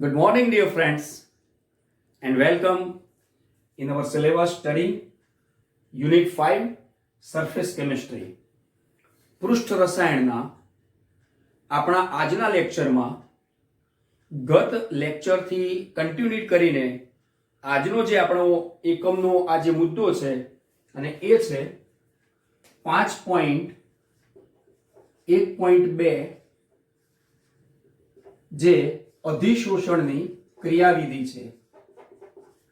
Good morning, dear friends, and welcome in our syllabus study Unit 5 Surface Chemistry. પૃષ્ઠ રસાયણના આપણા આજના લેક્ચરમાં ગત લેક્ચરથી કન્ટિન્યુ કરીને આજનો જે આપણો એકમનો આ જે મુદ્દો છે અને એ છે 5.1.2 જે અધિશોષણની ક્રિયાવિધિ છે.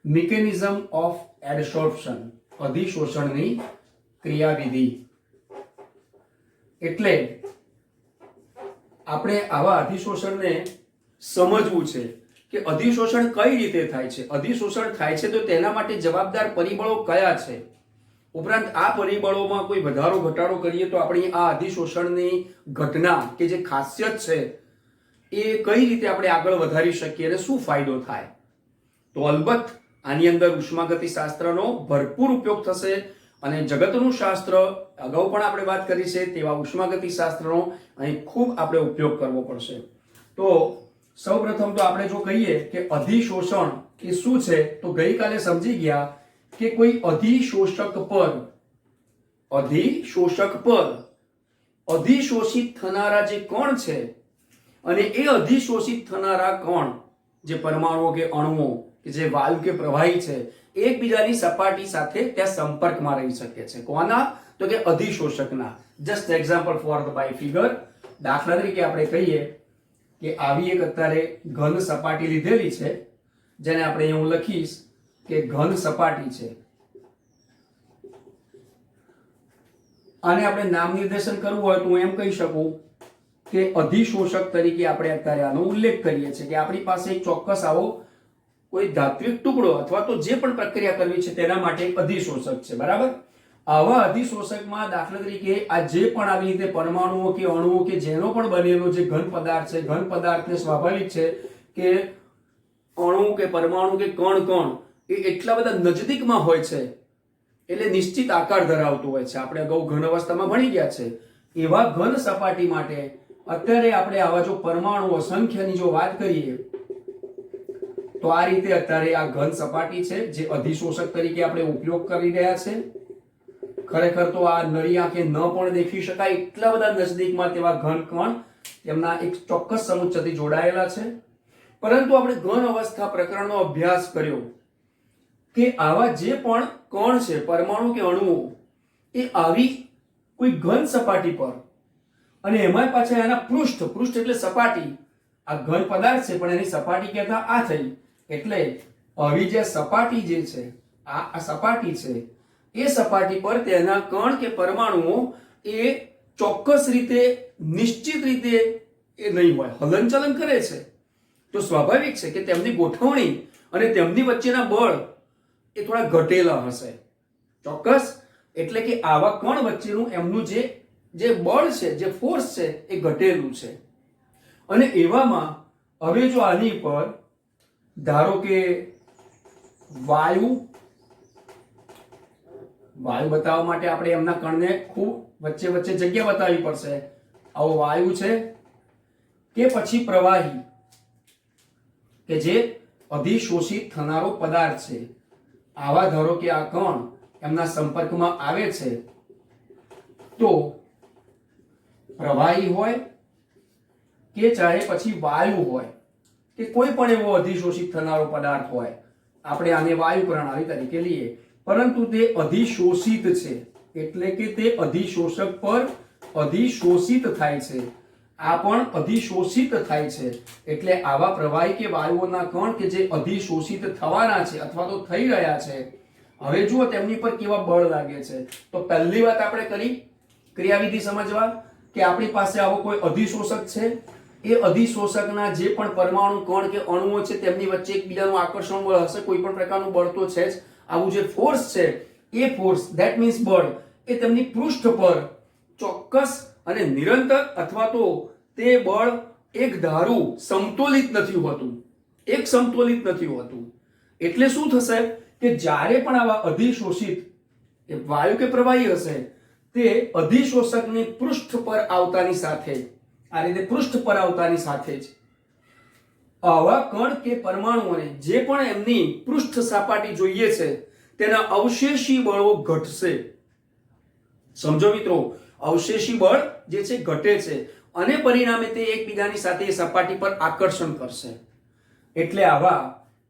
મિકેનિઝમ ઓફ એડસોર્પ્શન, અધિશોષણની ક્રિયાવિધિ. એટલે આપણે આવા અધિશોષણને સમજવું છે કે અધિશોષણ કઈ રીતે થાય છે, અધિશોષણ થાય છે તો તેના માટે જવાબદાર પરિબળો કયા છે, ઉપરાંત આ પરિબળોમાં કોઈ વધારો ઘટાડો કરીએ તો આપણી આ અધિશોષણની ઘટના કે જે ખાસિયત છે એ કઈ રીતે આપણે આગળ વધારી શકીએ અને શું ફાયદો થાય. તો અલબત્ત આની અંદર ઉષ્માગતિશાસ્ત્રનો ભરપૂર ઉપયોગ થશે અને જગતનું શાસ્ત્ર અગાઉ પણ આપણે વાત કરી છે તેવા ઉષ્માગતિશાસ્ત્રનો અહીં ખૂબ આપણે ઉપયોગ કરવો પડશે. તો સૌપ્રથમ તો આપણે જો કહીએ કે અધિશોષણ એ શું છે તો ગઈકાલે સમજી ગયા કે કોઈ અધિશોષક પર અધિશોષિત થનારા જે કણ છે અને એ અધિશોષિત થનારા કણ જે પરમાણુઓ કે અણુઓ કે જે વાયુ કે પ્રવાહી છે એકબીજાની સપાટી સાથે ત્યાં સંપર્કમાં રહી શકે છે. કોના? તો કે અધિશોષકના. Just example for the by figure. દાખલા તરીકે આપણે કહીએ કે આવી એક અત્યારે ઘન સપાટી લીધેલી છે જેને આપણે અહીં હું લખીશ કે ઘન સપાટી છે. આને આપણે નામ નિર્દેશન કરવું હોય તો હું એમ કહી શકું કે અધિશોષક તરીકે આપણે અત્યારે આનો ઉલ્લેખ કરીએ છીએ કે આપણી પાસે એક ચોક્કસ આવો કોઈ ધાત્વિક ટુકડો અથવા તો જે પણ પ્રક્રિયા કરવી છે તેના માટે એક અધિશોષક છે. બરાબર? આવા અધિશોષકમાં દાખલા તરીકે આ જે પણ આવી રીતે પરમાણુઓ કે અણુઓ કે જેનો પણ બનેલો જે ઘન પદાર્થ છે, ઘન પદાર્થને સ્વાભાવિક છે કે અણુ કે પરમાણુ કે કણ એ એટલા બધા નજદીકમાં હોય છે એટલે નિશ્ચિત આકાર ધરાવતું હોય છે. આપણે અગાઉ ઘન અવસ્થામાં ભણી ગયા છે. એવા ઘન સપાટી માટે અત્યારે આપણે આવા જો પરમાણુ સંખ્યાની જો વાત કરીએ તો આ રીતે અત્યારે આ ઘન સપાટી છે જે અધિશોષક તરીકે આપણે ઉપયોગ કરી રહ્યા છે. ખરેખર તો આ નરી આંખે ન પણ દેખી શકાય એટલા બધા નજદીકમાં તેવા ઘન કણ તેમના એક ચોક્કસ સમુચ્ચયથી જોડાયેલા છે. પરંતુ આપણે ઘન અવસ્થા પ્રકરણનો અભ્યાસ કર્યો કે આવા જે પણ કણ છે, પરમાણુ કે અણુઓ એ આવી કોઈ ઘન સપાટી પર અને એમાં પાછા એના પૃષ્ઠ એટલે સપાટી, આ ઘન પદાર્થ છે પણ એની સપાટી કહેતા આ થઈ એટલે આવી જે સપાટી જે છે આ સપાટી છે એ સપાટી પર તેના કણ કે પરમાણુઓ એ ચોક્કસ રીતે નિશ્ચિત રીતે એ નહીં હોય, હલનચલન કરે છે. તો સ્વાભાવિક છે કે તેમની ગોઠવણી અને તેમની વચ્ચેના બળ એ થોડા ઘટેલા હશે. ચોક્કસ. એટલે કે આવા કણ વચ્ચેનું એમનું જે બળ છે, જે ફોર્સ છે એ ઘટેલું છે. અને એવામાં હવે જો આની પર ધારો કે વાયુ બતાવવા માટે આપણે એમના કણને ખૂબ વચ્ચે જગ્યા બતાવવી પડશે. આવો વાયુ છે કે પછી પ્રવાહી કે જે અધિશોષિત થનારો પદાર્થ છે, આવા ધારો કે આ કણ એમના સંપર્કમાં આવે છે તો પ્રવાહી હોય કે ચાહે પછી વાયુ હોય કે કોઈ પણ એવો અધિશોષિત થનારો પદાર્થ હોય, આપણે આને વાયુ પ્રણાલી તરીકે લઈએ, પરંતુ તે અધિશોષિત છે એટલે કે તે અધિશોષક પર અધિશોષિત થાય છે. આ પણ અધિશોષિત થાય છે એટલે આવા પ્રવાહી કે વાયુઓના કણ કે જે અધિશોષિત થવાના છે અથવા તો થઈ રહ્યા છે, હવે જુઓ તેમની પર કેવા બળ લાગે છે. તો પહેલી વાત આપણે કરી ક્રિયાવિધિ સમજવા કે આપણી પાસે આવો કોઈ અધિશોષક છે, એ અધિશોષકના જે પણ પરમાણુ કણ કે અણુઓ છે તેમની વચ્ચે એકબીજાનું આકર્ષણ બળ હશે, કોઈ પણ પ્રકારનું બળ તો છે જ. આવું જે ફોર્સ છે એ ફોર્સ ધેટ મીન્સ બળ એ તેમની પૃષ્ઠ પર ચોક્કસ અને નિરંતર અથવા તો તે બળ એક ધારું સમતોલિત નથી હોતું, એક સમતોલિત નથી હોતું. એટલે શું થશે કે જ્યારે પણ આવા અધિશોષિત વાયુ કે પ્રવાહી હશે તે અધિશોષકની પૃષ્ઠ પર આવતાની સાથે આ રીતે પૃષ્ઠ પર આવતાની સાથે જ આવા કણ કે પરમાણુઓને જે પણ એમની પૃષ્ઠ સપાટી જોઈએ છે તેના અવશેષી બળો ઘટશે. સમજો મિત્રો, અવશેષી બળ જે છે ઘટે છે અને પરિણામે તે એકબીજાની સાથે સપાટી પર આકર્ષણ કરશે. એટલે આવા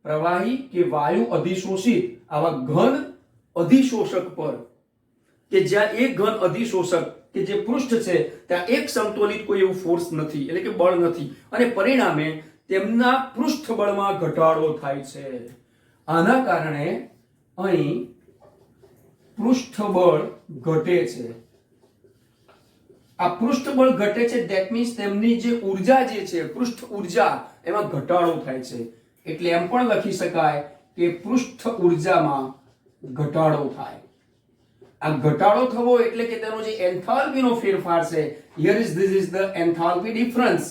પ્રવાહી કે વાયુ અધિશોષિત આવા ઘન અધિશોષક પર કે જ્યાં એક ઘન અધિશોષક કે જે પૃષ્ઠ છે ત્યાં એક સમતોલિત કોઈ એવું ફોર્સ નથી, એટલે કે બળ નથી, અને પરિણામે તેમના પૃષ્ઠ બળમાં ઘટાડો થાય છે. આના કારણે અહીં પૃષ્ઠબળ ઘટે છે. આ પૃષ્ઠબળ ઘટે છે, ધેટ મીન્સ તેમની જે ઊર્જા જે છે પૃષ્ઠ ઊર્જા એમાં ઘટાડો થાય છે. એટલે એમ પણ લખી શકાય કે પૃષ્ઠ ઊર્જામાં ઘટાડો થાય. આ ઘટાડો થવો એટલે કે તેનો જે એન્થાલ્પીનો ફેરફાર છે, here is this is the enthalpy difference.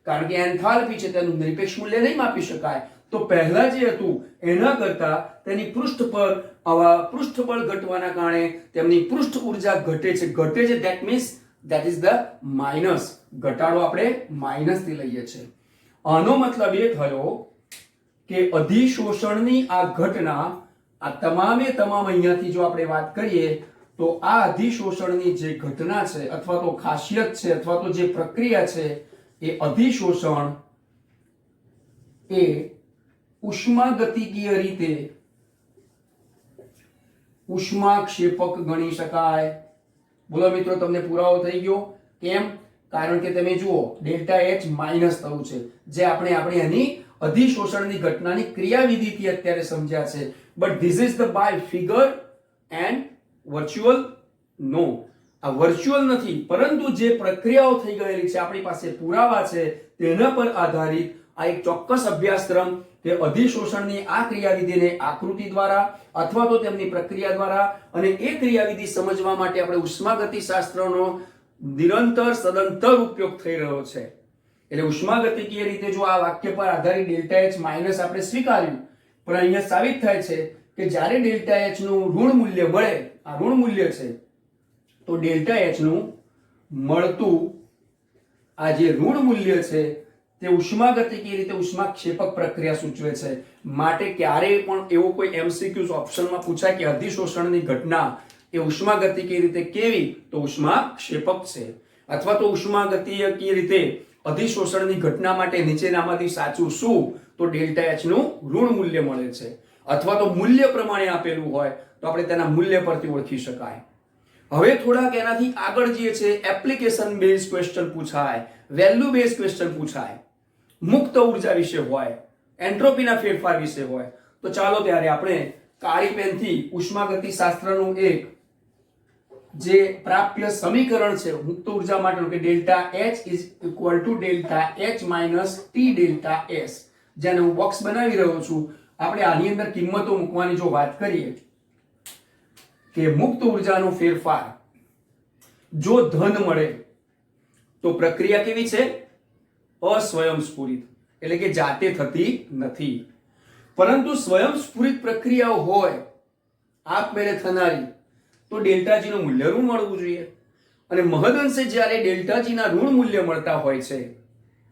કારણ કે એન્થાલ્પી છે તેનું નિરપેક્ષ મૂલ્ય નહીં માપી શકાય, તો પહેલા જે હતું એના કરતા તેની પૃષ્ઠ પર આવા પૃષ્ઠબળ ઘટવાના કારણે તેમની પૃષ્ઠ ઊર્જા ઘટે છે. That means that is the minus. ઘટાડો આપણે માઇનસ થી લઈએ છીએ. આનો મતલબ એ થયો કે અધિશોષણની આ ઘટના, આ તમામે તમામ અહીંયાથી જો આપણે વાત કરીએ તો આ અધિશોષણની જે ઘટના છે અથવા તો ખાસિયત છે અથવા તો જે પ્રક્રિયા છે એ અધિશોષણ એ ઉષ્માગતિકીય રીતે ઉષ્માક્ષેપક ગણી શકાય. બોલો મિત્રો, તમને પુરાવો થઈ ગયો? કેમ? કારણ કે તમે જુઓ ડેલ્ટા એચ માઇનસ થયું છે, જે આપણે એની અધિશોષણની ઘટનાની ક્રિયાવિધિથી અત્યારે સમજ્યા છે. But this is the by figure and virtual. No, આ વર્ચ્યુઅલ નથી, પરંતુ જે પ્રક્રિયાઓ થઈ ગયેલી છે, આપણી પાસે પુરાવા છે, તેના પર આધારિત આ એક ચોક્કસ અભ્યાસક્રમ કે અધિશોષણની આ ક્રિયાવિધિને આકૃતિ દ્વારા અથવા તો તેમની પ્રક્રિયા દ્વારા અને એ ક્રિયાવિધિ સમજવા માટે આપણે ઉષ્માગતિશાસ્ત્રનો નિરંતર સદંતર ઉપયોગ થઈ રહ્યો છે. એટલે ઉષ્માગતિકીય રીતે જો આ વાક્ય પર આધારિત ડેલ્ટા એચ માઇનસ આપણે સ્વીકાર્યું, પણ અહીંયા સાબિત થાય છે કે જ્યારે ડેલ્ટા એચ નું ઋણ મૂલ્ય મળે, આ ઋણ મૂલ્ય છે, તો ડેલ્ટા એચ નું મળતું આ જે ઋણ મૂલ્ય છે તે ઉષ્માગતિકીય રીતે ઉષ્માક્ષેપક પ્રક્રિયા સૂચવે છે. માટે ક્યારેય પણ એવો કોઈ એમસીક્યુઝ ઓપ્શનમાં પૂછાય કે અધિશોષણની ઘટના એ ઉષ્માગતિકીય રીતે કેવી, તો ઉષ્માક્ષેપક છે. અથવા તો ઉષ્માગતિકીય રીતે અધિશોષણની ઘટના માટે નીચેનામાંથી સાચું શું, તો ડેલ્ટા એચ નું ઋણ મૂલ્ય મળે છે. અથવા તો મૂલ્ય પ્રમાણે આપેલું હોય તો આપણે તેના મૂલ્ય પરથી ઓળખી શકાય. હવે થોડાક એનાથી આગળ જે છે એપ્લિકેશન બેઝ ક્વેશ્ચન પૂછાય, વેલ્યુ બેઝ ક્વેશ્ચન પૂછાય, મુક્ત ઉર્જા વિશે હોય, એન્ટ્રોપીના ફેરફાર વિશે હોય. તો ચાલો ત્યારે આપણે કાળી પેનથી ઉષ્માગતિશાસ્ત્રનું એક જે પ્રાપ્ય સમીકરણ છે મુક્ત ઉર્જા માટેનું કે delta H is equal to delta H minus T delta S, જેને હું બોક્સ બનાવી રહ્યો છું. આપણે આની અંદર કિંમતો મૂકવાની જો વાત કરીએ કે મુક્ત ઉર્જાનો ફેરફાર જો ધન મળે તો પ્રક્રિયા કેવી છે? અસ્વયંસ્ફુરિત, એટલે કે જાતે થતી નથી. પરંતુ સ્વયંસ્ફુરિત પ્રક્રિયાઓ હોય આપમેળે થનારી, તો ડેલ્ટાજી નું મૂલ્ય ઋણ મળવું જોઈએ. અને મહદઅંશે જ્યારે ડેલ્ટાજી ના ઋણ મૂલ્ય મળતા હોય છે,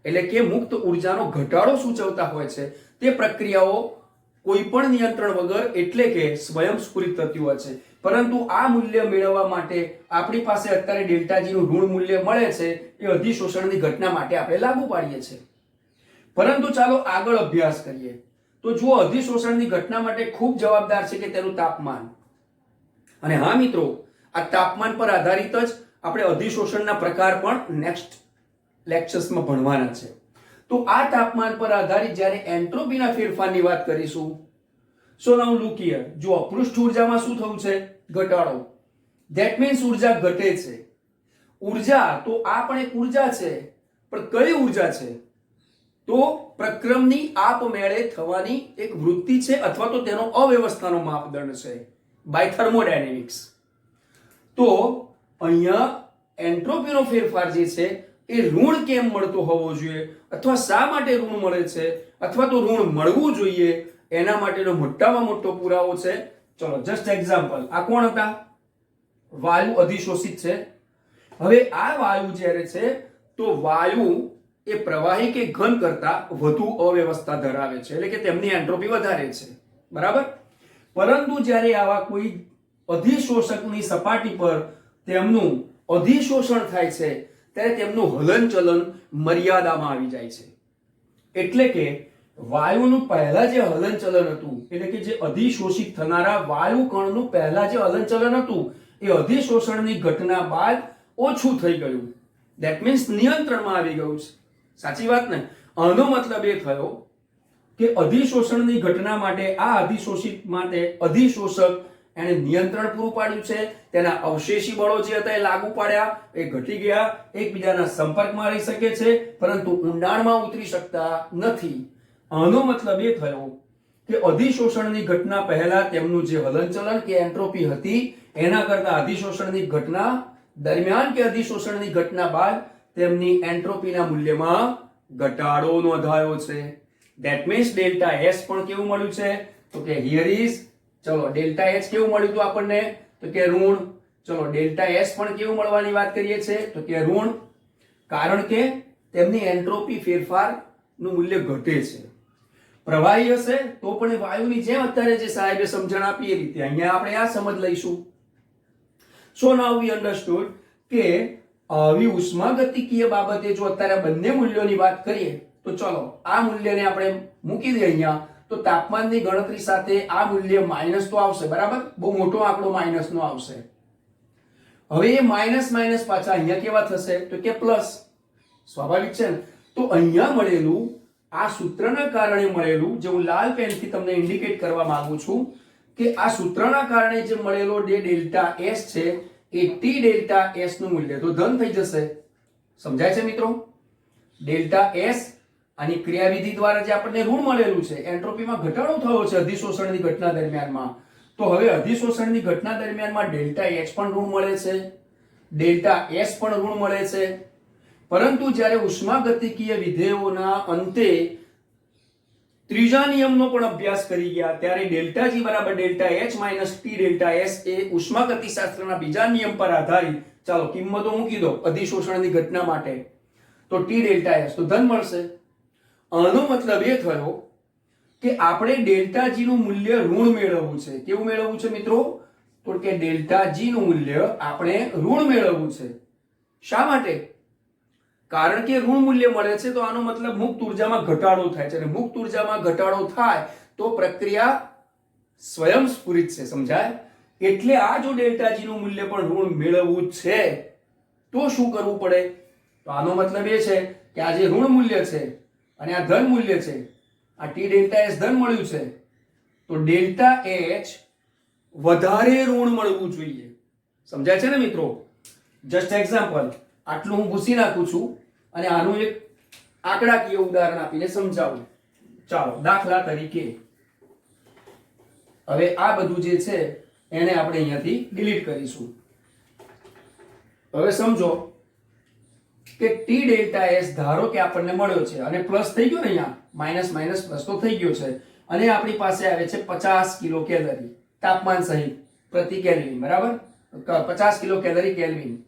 એટલે કે મુક્ત ઉર્જાનો ઘટાડો સૂચવતા હોય છે, તે પ્રક્રિયાઓ કોઈ પણ નિયંત્રણ વગર એટલે કે સ્વયંસ્ફુરિત થતી હોય છે. પરંતુ આ મૂલ્ય મેળવવા માટે આપણી પાસે અત્યારે ડેલ્ટાજી નું ઋણ મૂલ્ય મળે છે, એ અધિશોષણની ઘટના માટે આપણે લાગુ પાડીએ છીએ. પરંતુ ચાલો આગળ અભ્યાસ કરીએ. તો જુઓ, અધિશોષણની ઘટના માટે ખૂબ જવાબદાર છે કે તેનું તાપમાન. અને હા મિત્રો, આ તાપમાન પર આધારિત જ આપણે અધિશોષણના પ્રકાર પણ નેક્સ્ટ લેક્ચર્સમાં ભણવાના છે. તો આ તાપમાન પર આધારિત જ્યારે એન્ટ્રોપીના ફેરફારની વાત કરીશું, સો નાઉ લુક હિયર. જો પૃષ્ઠ ઊર્જામાં શું થયું છે? ઘટાડો. ધેટ મીન્સ ઊર્જા ઘટે છે. ઊર્જા તો આ પણ એક ઊર્જા છે, પણ કઈ ઊર્જા છે? તો પ્રક્રમની આપમેળે થવાની એક વૃત્તિ છે અથવા તો તેનો અવ્યવસ્થાનો માપદંડ છે બાય થર્મોડાયનેમિક્સ. તો અહીંયા એન્ટ્રોપીનો ફેરફાર જે છે એ ઋણ કેમ મળતો હોવો જોઈએ અથવા શા માટે ઋણ મળે છે અથવા તો ઋણ મળવું જોઈએ, એના માટેનો મોટામાં મોટો પુરાવો છે. ચલો જસ્ટ એક્ઝામ્પલ. આ કોણ હતા? વાયુ અધિશોષિત છે. હવે આ વાયુ જ્યારે છે તો વાયુ એ પ્રવાહી કે ઘન કરતા વધુ અવ્યવસ્થા ધરાવે છે, એટલે કે તેમની એન્ટ્રોપી વધારે છે, બરાબર. પરંતુ જ્યારે આવા કોઈ અધિશોષકની સપાટી પર તેમનું અધિશોષણ થાય છે ત્યારે તેમનું હલનચલન મર્યાદામાં આવી જાય છે. એટલે કે વાયુનું પહેલા જે હલનચલન હતું, એટલે કે જે અધિશોષિત થનારા વાયુ કણનું પહેલા જે હલનચલન હતું એ અધિશોષણની ઘટના બાદ ઓછું થઈ ગયું. ધેટ મીન્સ નિયંત્રણમાં આવી ગયું છે. સાચી વાત ને? આનો મતલબ એ થયો કે અધિશોષણની ઘટના માટે આ અધિશોષિત માટે અધિશોષક એને નિયંત્રણ પૂરું પાડ્યું છે. તેના અવશેષી બળો જે હતા એ લાગુ પાડ્યા, એ ઘટી ગયા, એકબીજાના સંપર્કમાં રહી શકે છે પરંતુ ઊંડાણમાં ઉતરી શકતા નથી. આનો મતલબ એ થયો કે અધિશોષણની ઘટના પહેલા તેમનું જે હલનચલન કે એન્ટ્રોપી હતી એના કરતા અધિશોષણની ઘટના દરમિયાન કે અધિશોષણની ઘટના બાદ તેમની એન્ટ્રોપીના મૂલ્યમાં ઘટાડો નોંધાયો છે. ધેટ મીન્સ ડેલ્ટા એસ પણ કેવું મળ્યું છે? તો કે હિયર ઇઝ, ચલો ડેલ્ટા એચ કેવું મળ્યું હતું આપણને? તો કે ઋણ. ચલો ડેલ્ટા એસ પણ કેવું મળવાની વાત કરીએ છીએ? તો કે ઋણ. કારણ કે તેમની એન્ટ્રોપી ફેરફારનું મૂલ્ય ઘટે છે. પ્રવાહી હશે તો પણ વાયુની જેમ અત્યારે જે સાહેબે સમજણ આપી એ રીતે અહીંયા આપણે આ સમજ લઈશું. સો નાઉ વી અન્ડરસ્ટુડ કે આવી ઉષ્માગતિકીય બાબતે જો અત્યારે બંને મૂલ્યોની વાત કરીએ તો ચલો આ મૂલ્યને આપણે મૂકી દઈએ અહીંયા, તો તાપમાનની ગણતરી સાથે આ મૂલ્ય માઇનસ તો આવશે, બરાબર? બહુ મોટો આંકડો માઇનસ નો આવશે. હવે એ માઇનસ માઇનસ પાછા અહીંયા કેવા થશે? તો કે પ્લસ. સ્વાભાવિક છે ને? તો અહીંયા મળેલું આ સૂત્રના કારણે મળેલું, જે હું લાલ પેનથી તમને ઇન્ડિકેટ કરવા માંગુ છું કે આ સૂત્રના કારણે જે મળેલો જે ડેલ્ટા એસ છે એ ટી ડેલ્ટા એસ નું મૂલ્ય તો ધન થઈ જશે. સમજાય છે મિત્રો? ડેલ્ટા એસ આની ક્રિયાવિધિ દ્વારા જે આપણને ઋણ મળેલું છે, એન્ટ્રોપીમાં ઘટાડો થયો છે અધિશોષણની ઘટના દરમિયાનમાં, તો હવે અધિશોષણની ઘટના દરમિયાનમાં ડેલ્ટા એચ પણ ઋણ મળે છે, ડેલ્ટા એસ પણ ઋણ મળે છે. પરંતુ જ્યારે ઉષ્માગતિકીય વિધેયોના અંતે ત્રીજા નિયમનો પણ અભ્યાસ કરી ગયા ત્યારે ડેલ્ટા જી બરાબર delta H minus T delta S એ ઉષ્માગતિશાસ્ત્રના બીજા નિયમ પર આધારિત, ચાલો કિંમતો મૂકી દો અધિશોષણની ઘટના માટે, તો ટી ડેલ્ટા એસ તો ધન મળશે. આનો મતલબ એ થયો કે આપણે ડેલ્ટા જી નું મૂલ્ય ઋણ મેળવવું છે. કેવું મેળવવું છે મિત્રો? તો કે ડેલ્ટા જી નું મૂલ્ય આપણે ઋણ મેળવવું છે. શા માટે? કારણ કે ઋણ મૂલ્ય મળે છે તો આનો મતલબ મુક્ત ઉર્જામાં ઘટાડો થાય છે, અને મુક્ત ઉર્જામાં ઘટાડો થાય તો પ્રક્રિયા સ્વયંસ્ફુરિત છે. સમજાય? એટલે આ જો ડેલ્ટા જી નું મૂલ્ય પણ ઋણ મેળવવું છે તો શું કરવું પડે? તો આનો મતલબ એ છે કે આ જે ઋણ મૂલ્ય છે અને આ ધન મૂલ્ય છે, આ ટી ડેલ્ટા એસ ધન મળ્યું છે તો ડેલ્ટા એચ વધારે ઋણ મળવું જોઈએ. સમજાય છે ને મિત્રો? જસ્ટ એક્ઝામ્પલ, આટલું હું ભૂસી નાખું છું અને આનું એક આંકડાકીય ઉદાહરણ આપીને સમજાવું. ચાલો દાખલા તરીકે હવે આ બધું જે છે એને આપણે અહીંયાથી ડિલીટ કરીશું. હવે સમજો કે ટી ડેલ્ટા એસ ધારો કે આપણને મળ્યો છે અને પ્લસ થઈ ગયો ને, અહીંયા માઇનસ માઇનસ પ્લસ તો થઈ ગયો છે, અને આપણી પાસે આવે છે 50 કિલો કેલરી તાપમાન સહિત પ્રતિ કેલ્વિન, બરાબર? 50 કિલો કેલરી કેલ્વિન.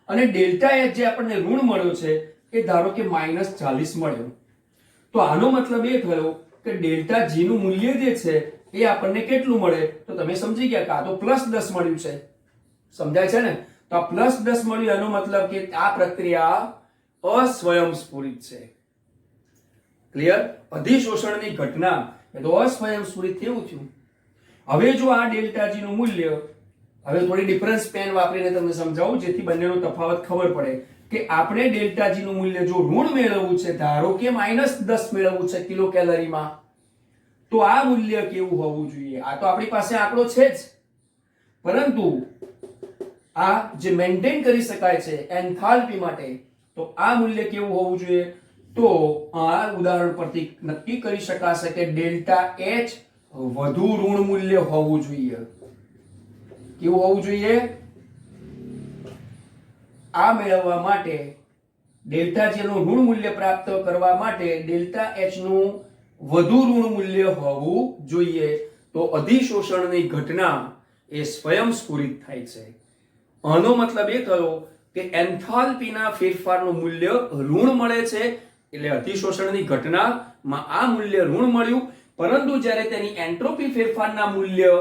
અને ડેલ્ટા એચ જે આપણને ઋણ મળ્યો છે એ ધારો કે -40 મળ્યો. તો આનો મતલબ એ થયો કે ડેલ્ટા જી નું મૂલ્ય જે છે એ આપણને કેટલું મળે? તો તમે સમજી ગયા કે આ તો +10 મળ્યું છે. સમજાય છે ને? તો આ +10 મળ્યું એનો મતલબ કે આ પ્રક્રિયા અસ્વયંસ્ફુરિત છે. ક્લિયર? અધિશોષણની ઘટના એ તો અસ્વયંસ્ફુરિત કેવું થયું. હવે જો આ ડેલ્ટા જી નું મૂલ્ય, હવે થોડી ડિફરન્સ પેન વાપરીને તમને સમજાવું જેથી બંનેનો તફાવત ખબર પડે કે આપણે ડેલ્ટા જી નું મૂલ્ય જો ઋણ મેળવવું છે, ધારો કે -10 મેળવવું છે કિલો કેલરીમાં, તો આ મૂલ્ય કેવું હોવું જોઈએ? આ તો આપણી પાસે આંકડો છે જ, પરંતુ આ જે મેન્ટેન કરી શકાય છે એન્થાલ્પી માટે, તો આ મૂલ્ય કેવું હોવું જોઈએ? તો આ ઉદાહરણ પરથી નક્કી કરી શકાશે કે ડેલ્ટા એચ વધુ ઋણ મૂલ્ય હોવું જોઈએ. કેવું હોવું જોઈએ? આ મેળવવા માટે ડેલ્ટા જી નું ઋણ મૂલ્ય પ્રાપ્ત કરવા માટે ડેલ્ટા એચ નું વધુ ઋણ મૂલ્ય હોવું જોઈએ. તો અધિશોષણની ઘટના એ સ્વયંસ્ફુરિત થાય છે. આનો મતલબ એ થયો કે એન્થાલ્પીના ફેરફારનું મૂલ્ય ઋણ મળે છે એટલે અધિશોષણની ઘટનામાં આ મૂલ્ય ઋણ મળ્યું, પરંતુ જ્યારે તેની એન્ટ્રોપી ફેરફારના મૂલ્ય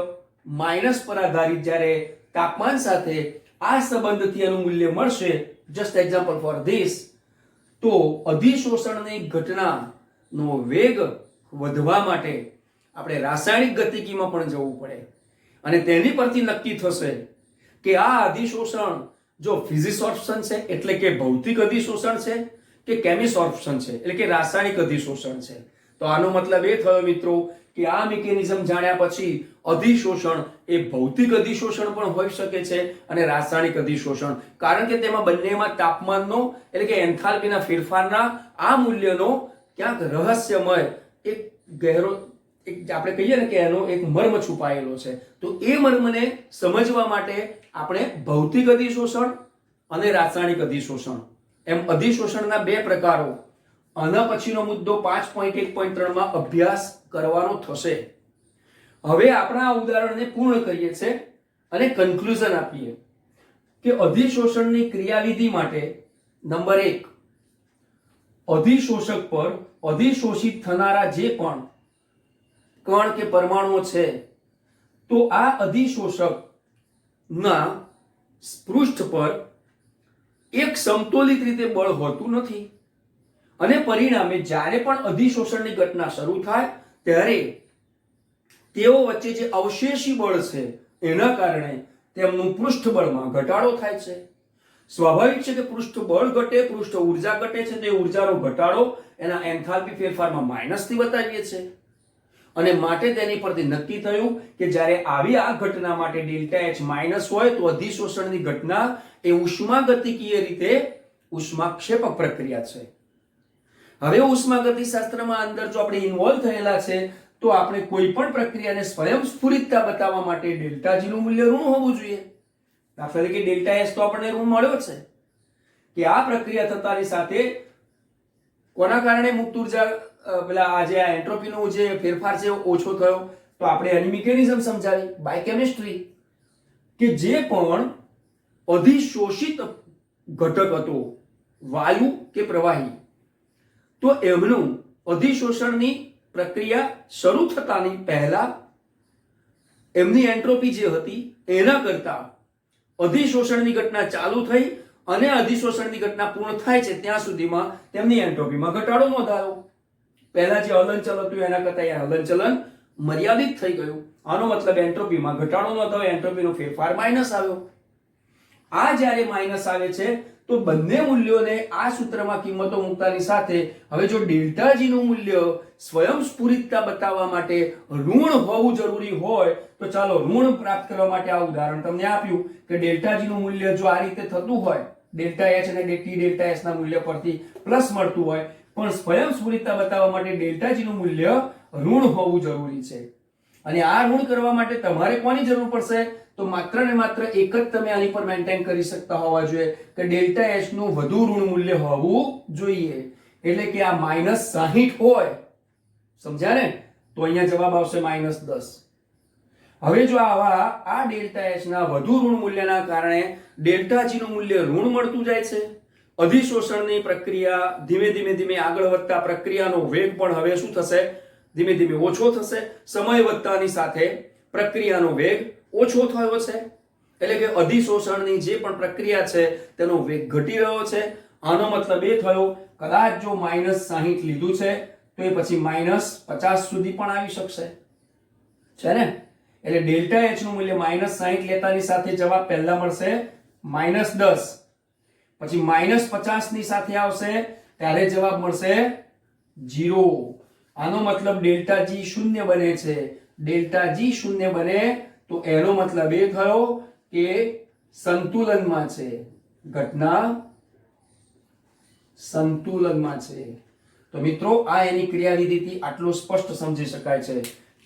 માઇનસ પર આધારિત જ્યારે તાપમાન સાથે આ સંબંધથી એનું મૂલ્ય મળશે, જસ્ટ એક્ઝામ્પલ ફોર ધીસ, તો અધિશોષણની ઘટનાનો વેગ વધવા માટે આપણે રાસાયણિક ગતિકીમાં પણ જવું પડે અને તેની પરથી નક્કી થશે કે આ અધિશોષણ જો ફિઝિસોર્પ્શન છે એટલે કે ભૌતિક અધિશોષણ છે કે કેમિસોર્પ્શન છે એટલે કે રાસાયણિક અધિશોષણ છે. તો આનો મતલબ એ થયો મિત્રો કે આ મિકેનિઝમ જાણ્યા પછી અધિશોષણ એ ભૌતિક અધિશોષણ પણ હોઈ શકે છે અને રાસાયણિક અધિશોષણ, કારણ કે તેમાં બંનેમાં તાપમાનનો એટલે કે એન્થાલ્પીના ફેરફારના આ મૂલ્યનો ક્યાંક રહસ્યમય એક ગહેરો એક આપણે કહીએ ને કે એનો એક મર્મ છુપાયેલો છે. તો એ મર્મને સમજવા માટે આપણે ભૌતિક અધિશોષણ અને રાસાયણિક અધિશોષણ એમ અધિશોષણના બે પ્રકારો આના પછીનો મુદ્દો 5.1.3 માં અભ્યાસ કરવાનો થશે. હવે આપણા આ ઉદાહરણને પૂર્ણ કરીએ છીએ અને કન્ક્લુઝન આપીએ કે અધિશોષણની ક્રિયાવિધિ માટે નંબર 1, અધિશોષક પર અધિશોષિત થનારા જે પણ કણ કે પરમાણુઓ છે તો આ અધિશોષકના પૃષ્ઠ પર એક સમતોલિત રીતે બળ હોતું નથી અને પરિણામે જ્યારે પણ અધિશોષણની ઘટના શરૂ થાય ત્યારે તેઓ વચ્ચે જે અવશેષી બળ છે એના કારણે તેમનું પૃષ્ઠબળમાં ઘટાડો થાય છે. સ્વાભાવિક છે કે પૃષ્ઠબળ ઘટે, પૃષ્ઠ ઊર્જા ઘટે છે, તે ઊર્જાનો ઘટાડો એના એન્થાલ્પી ફેરફારમાં માઇનસથી બતાવીએ છીએ અને માટે તેની પરથી નક્કી થયું કે જ્યારે આવી આ ઘટના માટે ડેલ્ટા એચ માઇનસ હોય તો અધિશોષણની ઘટના એ ઉષ્માગતિકીય રીતે ઉષ્માક્ષેપક પ્રક્રિયા છે. હવે ઉષ્માગતિશાસ્ત્રમાં અંદર જો આપણે ઇન્વોલ્વ થયેલા છે તો આપણે કોઈ પણ પ્રક્રિયાને સ્વયંસ્ફુરિતતા બતાવવા માટે ડેલ્ટા જી નું મૂલ્ય ઋણ હોવું જોઈએ. દાખલા તરીકે ડેલ્ટા એસ તો આપણને ઋણ મળ્યો છે કે આ પ્રક્રિયા થતાની સાથે કોના કારણે મુક્ત ઉર્જા પેલા આ જે એન્ટ્રોપીનો જે ફેરફાર છે ઓછો થયો, તો આપણે એની મિકેનિઝમ સમજાવી બાયોકેમિસ્ટ્રી કે જે પણ અધિશોષિત ઘટક હતો વાયુ કે પ્રવાહી, તો એમનું અધિશોષણની પ્રક્રિયા શરૂ થતાની પહેલા એમની એન્ટ્રોપી જે હતી એના કરતા અધિશોષણની ઘટના ચાલુ થઈ અને અધિશોષણની ઘટના પૂર્ણ થાય છે ત્યાં સુધીમાં તેમની એન્ટ્રોપીમાં ઘટાડો નોંધાયો. પહેલા જે હલનચલન હતું એના કરતા એ હલનચલન મર્યાદિત થઈ ગયું. આનો મતલબ એન્ટ્રોપીમાં ઘટાડો નોંધાયો, એન્ટ્રોપીનો ફેરફાર માઇનસ આવ્યો. આ જ્યારે માઇનસ આવે છે તો બંને મૂલ્યોને આ સૂત્રમાં કિંમતો મૂકતાની સાથે હવે જો ડેલ્ટા જી નું મૂલ્ય સ્વયંસ્ફુરિતતા બતાવવા માટે ઋણ હોવું જરૂરી હોય તો ચાલો ઋણ પ્રાપ્ત કરવા માટે આ ઉદાહરણ તમને આપ્યું કે ડેલ્ટા જી નું મૂલ્ય જો આ રીતે થતું હોય, ડેલ્ટા એચ અને ટી ડેલ્ટા એસ ના મૂલ્ય પરથી પ્લસ મળતું હોય, પણ સ્વયંસ્ફુરિતતા બતાવવા માટે ડેલ્ટા જી નું મૂલ્ય ઋણ હોવું જરૂરી છે. અને આ ઋણ કરવા માટે તમારે કોની જરૂર પડશે? તો માત્ર ને માત્ર એક જ તમે આની પર મેન્ટેન કરી શકતા હોવા જોઈએ કે ડેલ્ટા એચ નું વધુ ઋણ મૂલ્ય હોવું જોઈએ. એટલે કે આ -60 હોય, સમજ્યા ને? તો અહીંયા જવાબ આવશે -10. હવે જો આ ડેલ્ટા એચ ના વધુ ઋણ મૂલ્યના કારણે ડેલ્ટા જી નું મૂલ્ય ઋણ મળતું જાય છે. અધિશોષણની પ્રક્રિયા ધીમે ધીમે આગળ વધતા પ્રક્રિયાનો વેગ પણ હવે શું થશે? ધીમે ધીમે ઓછો થશે. સમય વધતાની સાથે પ્રક્રિયાનો વેગ ઓછો થયો છે એટલે કે અધિશોષણની જે પણ પ્રક્રિયા છે તેનો વેગ ઘટી રહ્યો છે. આનો મતલબ એ થયો કદાચ જો -60 લીધું છે તો એ પછી -50 સુધી પણ આવી શકશે, છે ને? એટલે ડેલ્ટા એચ નું મૂલ્ય -60 લેતાની સાથે જવાબ પહેલા મળશે -10, પછી -50 ની સાથે આવશે ત્યારે જવાબ મળશે 0. આનો મતલબ ડેલ્ટા જી શૂન્ય બને છે. ડેલ્ટા જી શૂન્ય બને તો એનો મતલબ એ થયો કે સંતુલનમાં છે, ઘટના સંતુલનમાં છે. તો મિત્રો આ એની ક્રિયાવિધિથી આટલું સ્પષ્ટ સમજી શકાય છે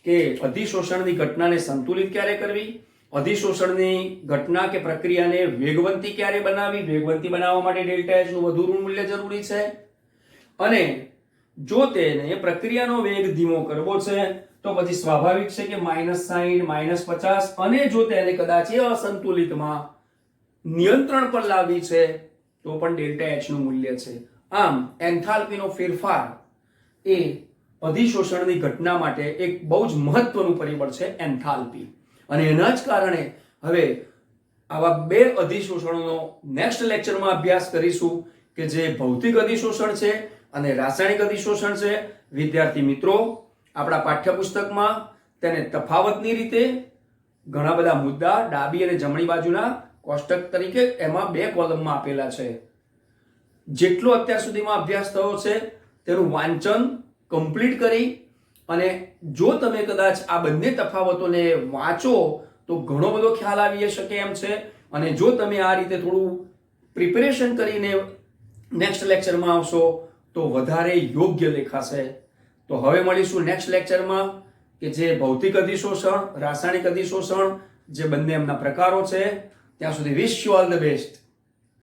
કે અધિશોષણની ઘટનાને સંતુલિત ક્યારે કરવી, અધિશોષણની ઘટના કે પ્રક્રિયાને વેગવંતી ક્યારે બનાવવી, વેગવંતી બનાવવા માટે ડેલ્ટા એચ નું વધુ ઋણ મૂલ્ય જરૂરી છે, અને જો તેને પ્રક્રિયાનો વેગ ધીમો કરવો છે તો પછી સ્વાભાવિક છે કે -60 -50 અને જો તેને કદાચ એ અસંતુલિતમાં નિયંત્રણ પર લાવવી છે તો પણ ડેલ્ટા એચ નું મૂલ્ય છે. આમ એન્થાલ્પીનો ફેરફાર એ અધિશોષણની ઘટના માટે એક બહુ જ મહત્વનું પરિબળ છે એન્થાલ્પી. અને એના જ કારણે હવે આવા બે અધિશોષણોનો નેક્સ્ટ લેક્ચરમાં અભ્યાસ કરીશું કે જે ભૌતિક અધિશોષણ છે અને રાસાયણિક અધિશોષણ છે. વિદ્યાર્થી મિત્રો, આપણા પાઠ્યપુસ્તકમાં તેને તફાવતની રીતે ઘણા બધા મુદ્દા ડાબી અને જમણી બાજુના કોષ્ટક તરીકે એમાં 2 કોલમમાં આપેલા છે. જેટલો અત્યાર સુધીમાં અભ્યાસ થયો છે તેનું વાંચન કમ્પ્લીટ કરી અને જો તમે કદાચ આ બંને તફાવતોને વાંચો તો ઘણો બધો ખ્યાલ આવી શકે એમ છે. અને જો તમે આ રીતે થોડું પ્રિપેરેશન કરીને નેક્સ્ટ લેક્ચરમાં આવશો તો વધારે યોગ્ય દેખાશે. તો હવે મળીશું નેક્સ્ટ લેક્ચરમાં કે જે ભૌતિક અધિશોષણ, રાસાયણિક અધિશોષણ, જે બંને એમના પ્રકારો છે. ત્યાં સુધી wish you all the best.